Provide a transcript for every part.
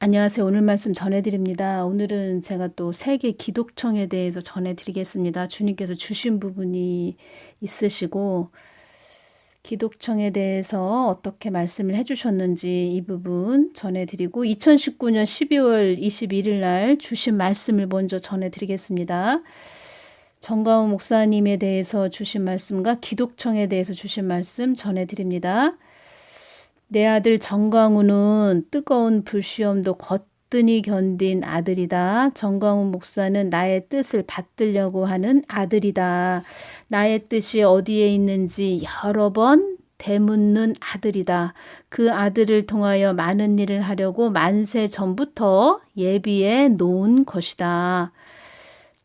안녕하세요. 오늘 말씀 전해드립니다. 오늘은 제가 또 세계 기독청에 대해서 전해드리겠습니다. 주님께서 주신 부분이 있으시고 기독청에 대해서 어떻게 말씀을 해주셨는지 이 부분 전해드리고 2019년 12월 21일 날 주신 말씀을 먼저 전해드리겠습니다. 정가훈 목사님에 대해서 주신 말씀과 기독청에 대해서 주신 말씀 전해드립니다. 내 아들 정광훈은 뜨거운 불시험도 거뜬히 견딘 아들이다. 정광훈 목사는 나의 뜻을 받들려고 하는 아들이다. 나의 뜻이 어디에 있는지 여러 번 되묻는 아들이다. 그 아들을 통하여 많은 일을 하려고 만세 전부터 예비해 놓은 것이다.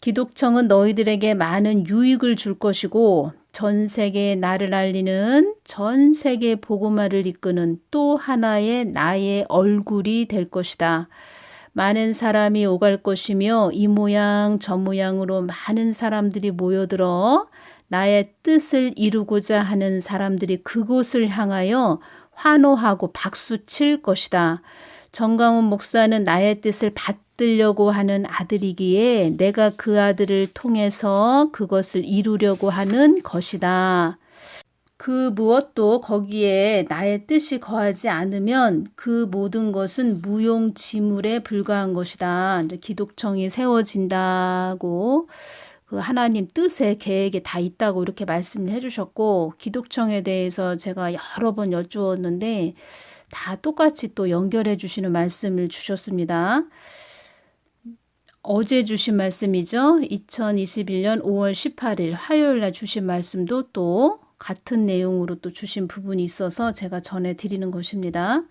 기독청은 너희들에게 많은 유익을 줄 것이고 전 세계에 나를 알리는 전 세계 복음화를 이끄는 또 하나의 나의 얼굴이 될 것이다. 많은 사람이 오갈 것이며 이 모양 저 모양으로 많은 사람들이 모여들어 나의 뜻을 이루고자 하는 사람들이 그곳을 향하여 환호하고 박수칠 것이다. 정강훈 목사는 나의 뜻을 받들려고 하는 아들이기에 내가 그 아들을 통해서 그것을 이루려고 하는 것이다. 그 무엇도 거기에 나의 뜻이 거하지 않으면 그 모든 것은 무용지물에 불과한 것이다. 이제 기독청이 세워진다고 그 하나님 뜻에 계획에 다 있다고 이렇게 말씀을 해주셨고 기독청에 대해서 제가 여러 번 여쭈었는데 다 똑같이 또 연결해 주시는 말씀을 주셨습니다. 어제 주신 말씀이죠. 2021년 5월 18일 화요일 날 주신 말씀도 또 같은 내용으로 또 주신 부분이 있어서 제가 전해드리는 것입니다.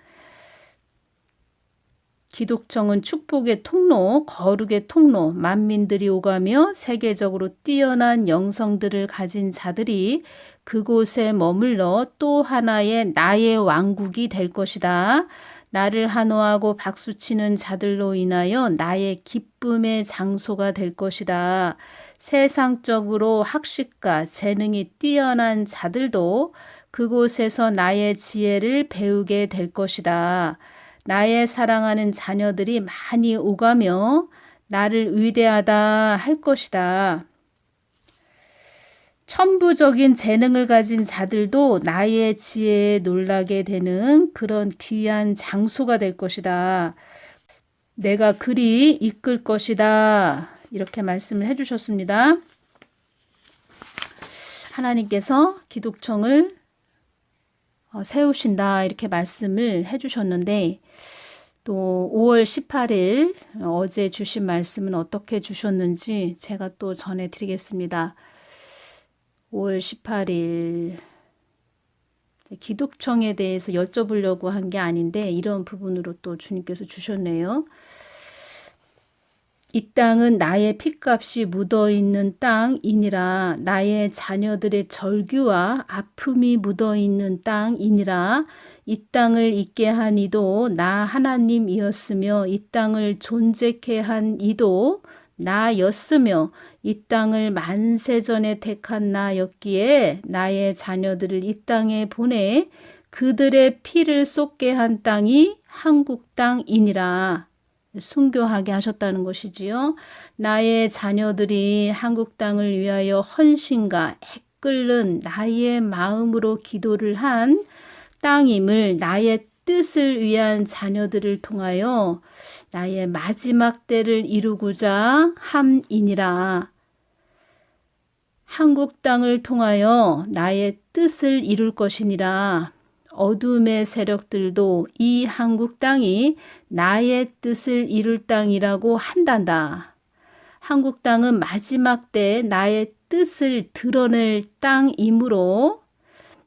기독청은 축복의 통로, 거룩의 통로, 만민들이 오가며 세계적으로 뛰어난 영성들을 가진 자들이 그곳에 머물러 또 하나의 나의 왕국이 될 것이다. 나를 환호하고 박수치는 자들로 인하여 나의 기쁨의 장소가 될 것이다. 세상적으로 학식과 재능이 뛰어난 자들도 그곳에서 나의 지혜를 배우게 될 것이다. 나의 사랑하는 자녀들이 많이 오가며 나를 위대하다 할 것이다. 천부적인 재능을 가진 자들도 나의 지혜에 놀라게 되는 그런 귀한 장소가 될 것이다. 내가 그리 이끌 것이다. 이렇게 말씀을 해주셨습니다. 하나님께서 기독청을 세우신다 이렇게 말씀을 해주셨는데 또 5월 18일 어제 주신 말씀은 어떻게 주셨는지 제가 또 전해드리겠습니다. 5월 18일 기독청에 대해서 여쭤보려고 한 게 아닌데 이런 부분으로 또 주님께서 주셨네요. 이 땅은 나의 핏값이 묻어있는 땅이니라. 나의 자녀들의 절규와 아픔이 묻어있는 땅이니라. 이 땅을 있게 한 이도 나 하나님이었으며 이 땅을 존재케 한 이도 나였으며 이 땅을 만세전에 택한 나였기에 나의 자녀들을 이 땅에 보내 그들의 피를 쏟게 한 땅이 한국 땅이니라. 순교하게 하셨다는 것이지요. 나의 자녀들이 한국 땅을 위하여 헌신과 애끓는 나의 마음으로 기도를 한 땅임을 나의 뜻을 위한 자녀들을 통하여 나의 마지막 때를 이루고자 함이니라. 한국 땅을 통하여 나의 뜻을 이룰 것이니라. 어둠의 세력들도 이 한국 땅이 나의 뜻을 이룰 땅이라고 한단다. 한국 땅은 마지막 때 나의 뜻을 드러낼 땅이므로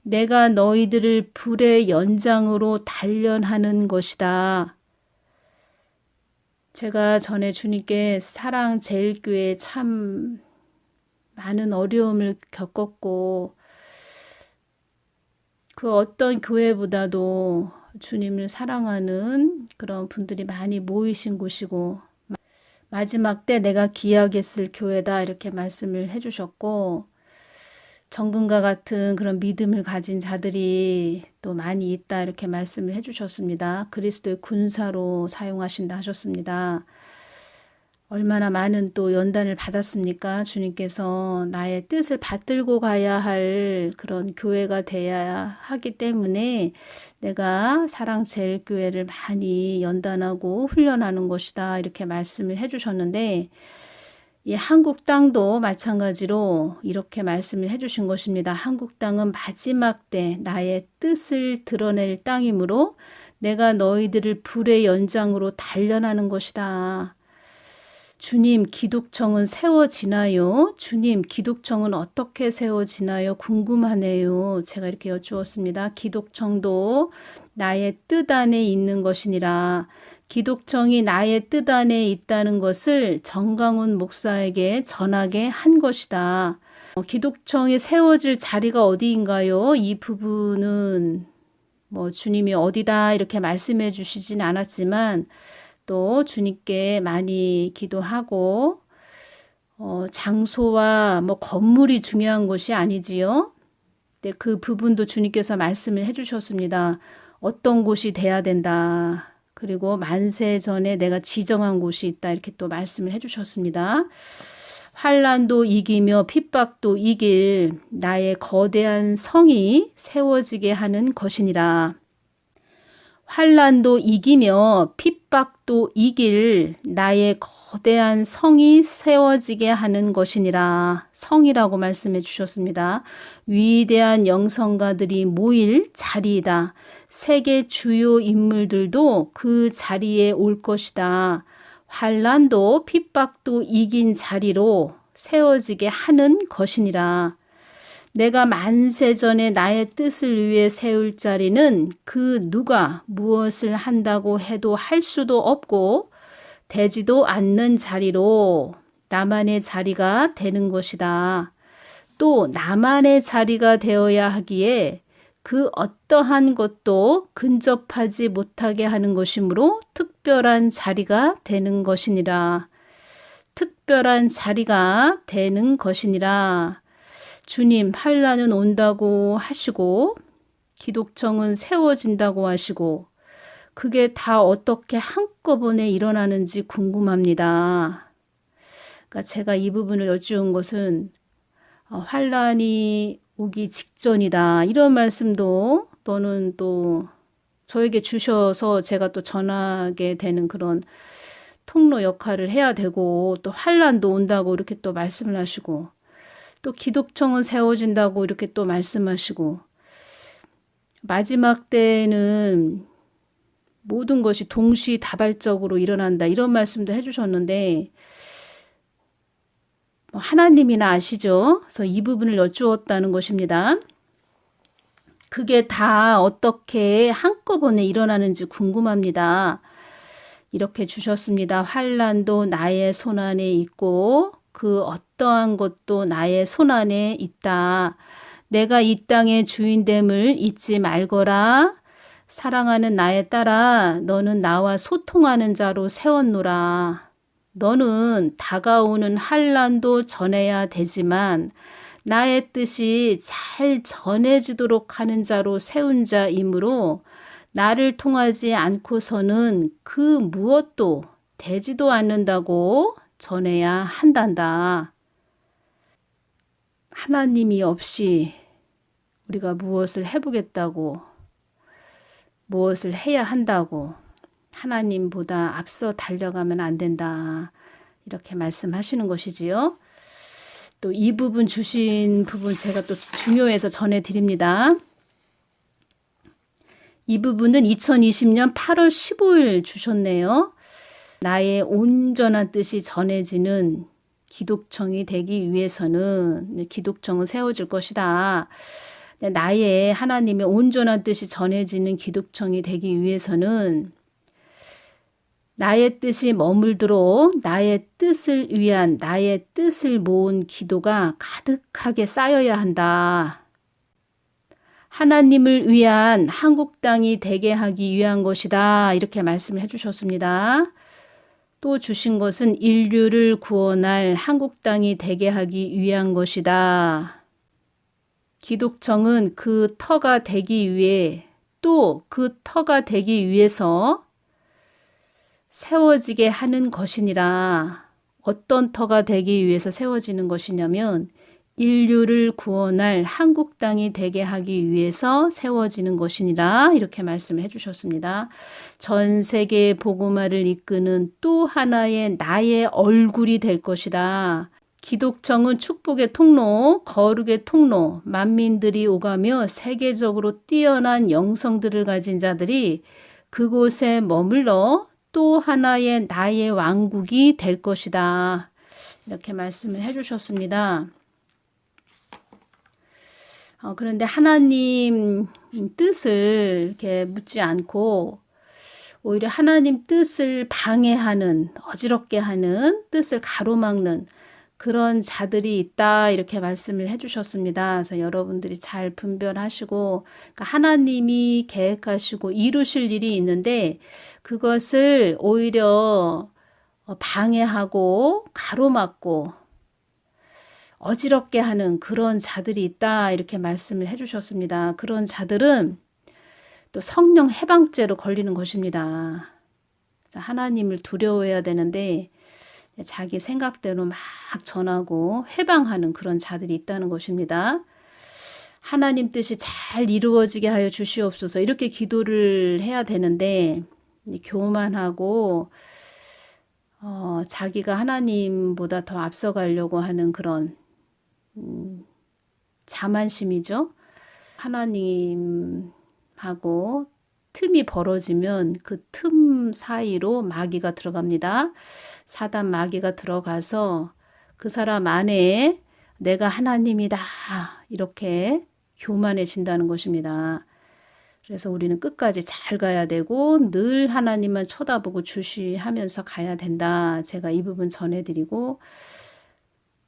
내가 너희들을 불의 연장으로 단련하는 것이다. 제가 전에 주님께 사랑 제일교회 참 많은 어려움을 겪었고 그 어떤 교회보다도 주님을 사랑하는 그런 분들이 많이 모이신 곳이고 마지막 때 내가 기약했을 교회다 이렇게 말씀을 해주셨고 정금과 같은 그런 믿음을 가진 자들이 또 많이 있다 이렇게 말씀을 해주셨습니다. 그리스도의 군사로 사용하신다 하셨습니다. 얼마나 많은 또 연단을 받았습니까? 주님께서 나의 뜻을 받들고 가야 할 그런 교회가 돼야 하기 때문에 내가 사랑제일교회를 많이 연단하고 훈련하는 것이다 이렇게 말씀을 해주셨는데, 이 한국 땅도 마찬가지로 이렇게 말씀을 해주신 것입니다. 한국 땅은 마지막 때 나의 뜻을 드러낼 땅이므로 내가 너희들을 불의 연장으로 단련하는 것이다. 주님, 기독청은 세워지나요? 주님, 기독청은 어떻게 세워지나요? 궁금하네요. 제가 이렇게 여쭈었습니다. 기독청도 나의 뜻 안에 있는 것이니라. 기독청이 나의 뜻 안에 있다는 것을 정강훈 목사에게 전하게 한 것이다. 기독청이 세워질 자리가 어디인가요? 이 부분은 주님이 어디다 이렇게 말씀해 주시진 않았지만 또 주님께 많이 기도하고 장소와 건물이 중요한 것이 아니지요. 네, 그 부분도 주님께서 말씀을 해주셨습니다. 어떤 곳이 돼야 된다. 그리고 만세 전에 내가 지정한 곳이 있다. 이렇게 또 말씀을 해주셨습니다. 환난도 이기며 핍박도 이길 나의 거대한 성이 세워지게 하는 것이니라. 환난도 이기며 핍박도 이길 나의 거대한 성이 세워지게 하는 것이니라. 성이라고 말씀해 주셨습니다. 위대한 영성가들이 모일 자리이다. 세계 주요 인물들도 그 자리에 올 것이다. 환난도 핍박도 이긴 자리로 세워지게 하는 것이니라. 내가 만세전에 나의 뜻을 위해 세울 자리는 그 누가 무엇을 한다고 해도 할 수도 없고 되지도 않는 자리로 나만의 자리가 되는 것이다. 또 나만의 자리가 되어야 하기에 그 어떠한 것도 근접하지 못하게 하는 것이므로 특별한 자리가 되는 것이니라. 특별한 자리가 되는 것이니라. 주님, 환난은 온다고 하시고 기독청은 세워진다고 하시고 그게 다 어떻게 한꺼번에 일어나는지 궁금합니다. 그러니까 제가 이 부분을 여쭈은 것은 환난이 오기 직전이다. 이런 말씀도 또는 또 저에게 주셔서 제가 또 전하게 되는 그런 통로 역할을 해야 되고 또 환난도 온다고 이렇게 또 말씀을 하시고 또 기독청은 세워진다고 이렇게 또 말씀하시고 마지막 때는 모든 것이 동시다발적으로 일어난다 이런 말씀도 해주셨는데 하나님이나 아시죠? 그래서 이 부분을 여쭈었다는 것입니다. 그게 다 어떻게 한꺼번에 일어나는지 궁금합니다. 이렇게 주셨습니다. 환난도 나의 손안에 있고 그 어떠한 것도 나의 손안에 있다. 내가 이 땅의 주인됨을 잊지 말거라. 사랑하는 나의 딸아, 너는 나와 소통하는 자로 세웠노라. 너는 다가오는 환난도 전해야 되지만 나의 뜻이 잘 전해지도록 하는 자로 세운 자이므로 나를 통하지 않고서는 그 무엇도 되지도 않는다고 전해야 한단다. 하나님이 없이 우리가 무엇을 해보겠다고, 무엇을 해야 한다고 하나님보다 앞서 달려가면 안 된다. 이렇게 말씀하시는 것이지요. 또 이 부분 주신 부분 제가 또 중요해서 전해드립니다. 이 부분은 2020년 8월 15일 주셨네요. 나의 온전한 뜻이 전해지는 기독청이 되기 위해서는 기독청은 세워질 것이다. 나의 하나님의 온전한 뜻이 전해지는 기독청이 되기 위해서는 나의 뜻이 머물도록 나의 뜻을 위한 나의 뜻을 모은 기도가 가득하게 쌓여야 한다. 하나님을 위한 한국 땅이 되게 하기 위한 것이다. 이렇게 말씀을 해주셨습니다. 또 주신 것은 인류를 구원할 한국 땅이 되게 하기 위한 것이다. 기독청은 그 터가 되기 위해 또 그 터가 되기 위해서 세워지게 하는 것이니라. 어떤 터가 되기 위해서 세워지는 것이냐면 인류를 구원할 한국 땅이 되게 하기 위해서 세워지는 것이니라. 이렇게 말씀을 해주셨습니다. 전 세계 복음화를 이끄는 또 하나의 나의 얼굴이 될 것이다. 기독청은 축복의 통로, 거룩의 통로, 만민들이 오가며 세계적으로 뛰어난 영성들을 가진 자들이 그곳에 머물러 또 하나의 나의 왕국이 될 것이다. 이렇게 말씀을 해주셨습니다. 그런데 하나님 뜻을 이렇게 묻지 않고 오히려 하나님 뜻을 방해하는, 어지럽게 하는, 뜻을 가로막는 그런 자들이 있다, 이렇게 말씀을 해주셨습니다. 그래서 여러분들이 잘 분별하시고, 그러니까 하나님이 계획하시고 이루실 일이 있는데 그것을 오히려 방해하고 가로막고 어지럽게 하는 그런 자들이 있다, 이렇게 말씀을 해주셨습니다. 그런 자들은 또 성령 해방죄로 걸리는 것입니다. 하나님을 두려워해야 되는데 자기 생각대로 막 전하고 회방하는 그런 자들이 있다는 것입니다. 하나님 뜻이 잘 이루어지게 하여 주시옵소서, 이렇게 기도를 해야 되는데 교만하고 자기가 하나님보다 더 앞서가려고 하는 그런 자만심이죠. 하나님하고 틈이 벌어지면 그 틈 사이로 마귀가 들어갑니다. 사단 마귀가 들어가서 그 사람 안에 내가 하나님이다, 이렇게 교만해진다는 것입니다. 그래서 우리는 끝까지 잘 가야 되고 늘 하나님만 쳐다보고 주시하면서 가야 된다. 제가 이 부분 전해드리고,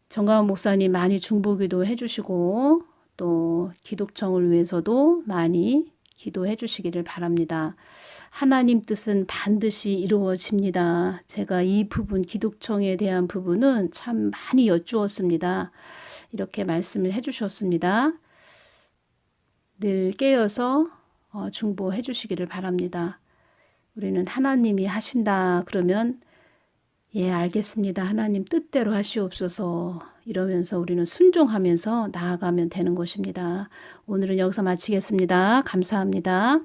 정가은 목사님 많이 중보기도 해주시고 또 기독청을 위해서도 많이 기도해 주시기를 바랍니다. 하나님 뜻은 반드시 이루어집니다. 제가 이 부분, 기독청에 대한 부분은 참 많이 여쭈었습니다. 이렇게 말씀을 해주셨습니다. 늘 깨어서 중보해 주시기를 바랍니다. 우리는 하나님이 하신다 그러면 예, 알겠습니다. 하나님 뜻대로 하시옵소서, 이러면서 우리는 순종하면서 나아가면 되는 것입니다. 오늘은 여기서 마치겠습니다. 감사합니다.